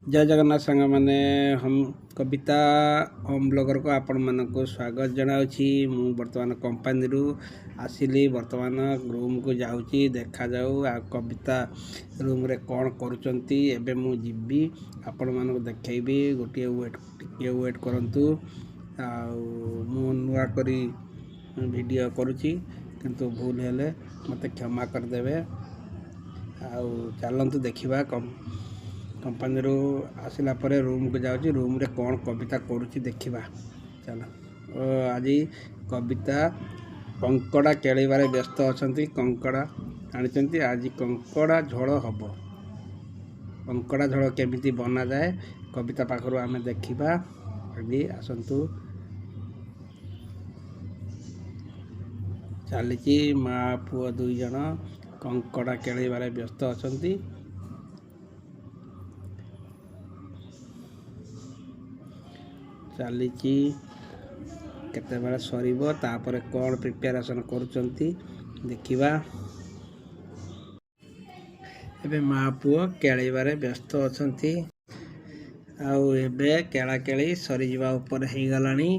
जय जगन्नाथ सांग मैंने हम कविता होम ब्लॉगर को आपण मानक स्वागत जनावि मु बर्तमान कंपानी रु आसिली बर्तमान रूम को जाऊँगी देखा जाऊ आ कविता रूम रे कौन करुँच एबे मु जीवी आपण मानक देखैबी गोटे वेट करंतु आ मु नुआ करी वीडियो करुँची किंतु भूल हेले मते क्षमा करदेवे आ चलतु देखा कंपानी रू आसला परे रूम को जाऊँगी रूम रे कौन कविता करुँची देखा चल आज कविता कंकड़ा केड़बारे व्यस्त अच्छा कंकड़ा आनी आज कंकड़ा झोल हम कंकड़ा झोल केमिति बना जाए कविता पाखर आम देखा आज आसतु चली माँ पुओ दुई जन कंकड़ा केड़बारे व्यस्त अच्छा चली केते बेला सरीबो तापर कौन प्रिपेरेसन करुचंती देखिबा एबे माँ पुओ केळीबारे व्यस्त अछंती आउ एबे केळा केळी सरी जिबा ऊपर हे गलानी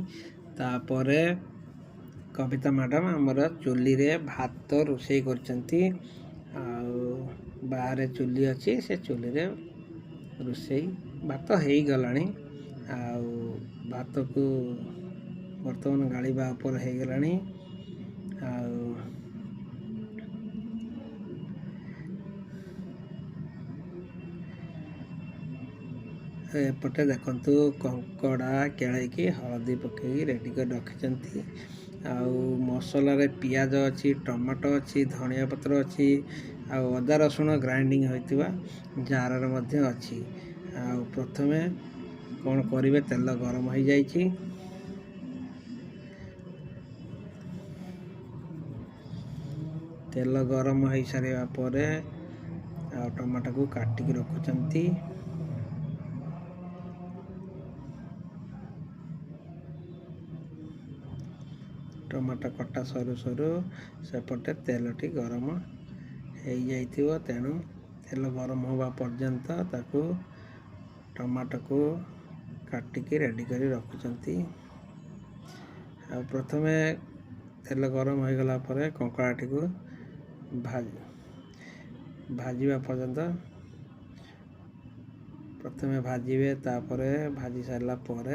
तापरे कविता मैडम हमर चुली रे भात रोषेई करचंती आउ बाहर चुली अच्छी से चुली रे रोषेई भात हे गलानी आउ भात को बर्तमान गाड़ीबा ऊपर हो गलानी एपटे देखंतु कंकड़ा केळैकी हळदी पकई रेडी कर रखिचंती आउ मसला रे पियाज अच्छी टमाटो अच्छी धनिया पत्र अच्छी आउ अदा रसुण ग्राइंडिंग होइतिबा जार रे मध्ये अच्छी आउ प्रथमे कौन करेंगे तेल गरम हो जाइए तेल गरम हो सारा पर टमाटो को काटिक रखुचंती टमाटो कटा सरू सरू सेपटे तेलटी गरम हो जाइए तेणु तेल गरम होगा पर्यंत ताकू टमाटो को काटिक रेडी कर रखुचंती प्रथमे तेल गरम हो गला पर कंकड़ाटी को भाजवा पर्यंत प्रथमे भाजबे तापर भाजी सारा पर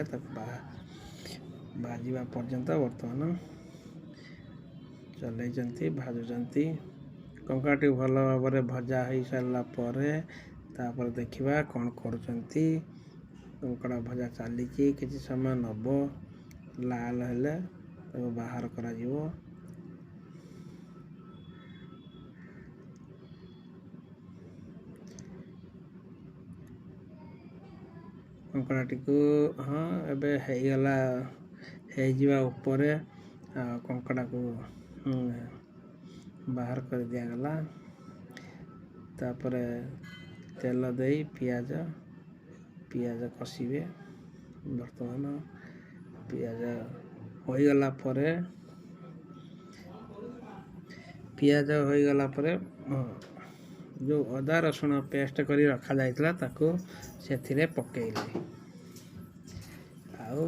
भाजवा पर्यंत बर्तमान चलती भाजुचंती कंकड़ाटी भल भाव भजा हो सारा पर तापर देखिबा कौन करुचंती कंकड़ा भजा चली किसी समय नब लाल हेले तो बाहर करा जीवो कंकड़ाटी को हाँ एबे हेगला हेजिबा ऊपर कंकड़ा को बाहर कर दिया गला तापर तेल दे पियाज कषिबे बर्तमान पियाज हो गला पर पियाज हो गला पर जो अदा रसुण पेस्ट करी रखा जाइतला ताको सेथिरे पकेइले आउ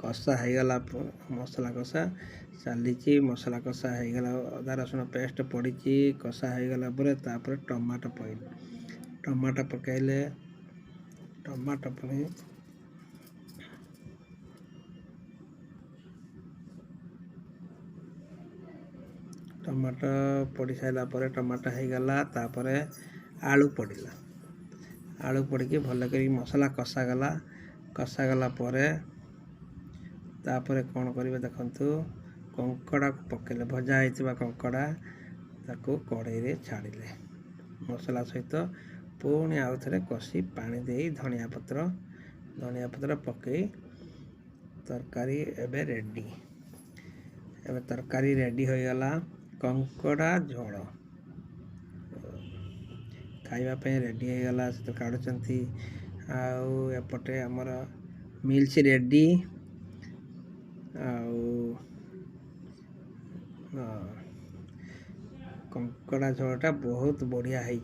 कषा हो गला मसला कषा चली मसला कषा हो गला अदा रसुण पेस्ट पड़ी कषा हो गला पर तापर टमाटो पकेइले टमाटो पड़ी सारा पर टमाटो हो गला तापर आलू पड़ला आलू पड़ी भल कर मसला कषा गला पर तापर कौन करेंगे देखंतु कंकड़ा को पकेले भजा होता कंकड़ा ताको कड़ाई रे छाड़िले मसला सहित पुणी आउ थे कषि पानी दे धनिया पत्र पकई तरकारी एबे रेडी एबे तरकारी रेडी हो गला कंकड़ा झोल खाइबा रेडी हो गला से काढ़ुचंती आउ एपटे हमर मिल्स रेडी आउ कंकड़ा झोलटा बहुत बढ़िया है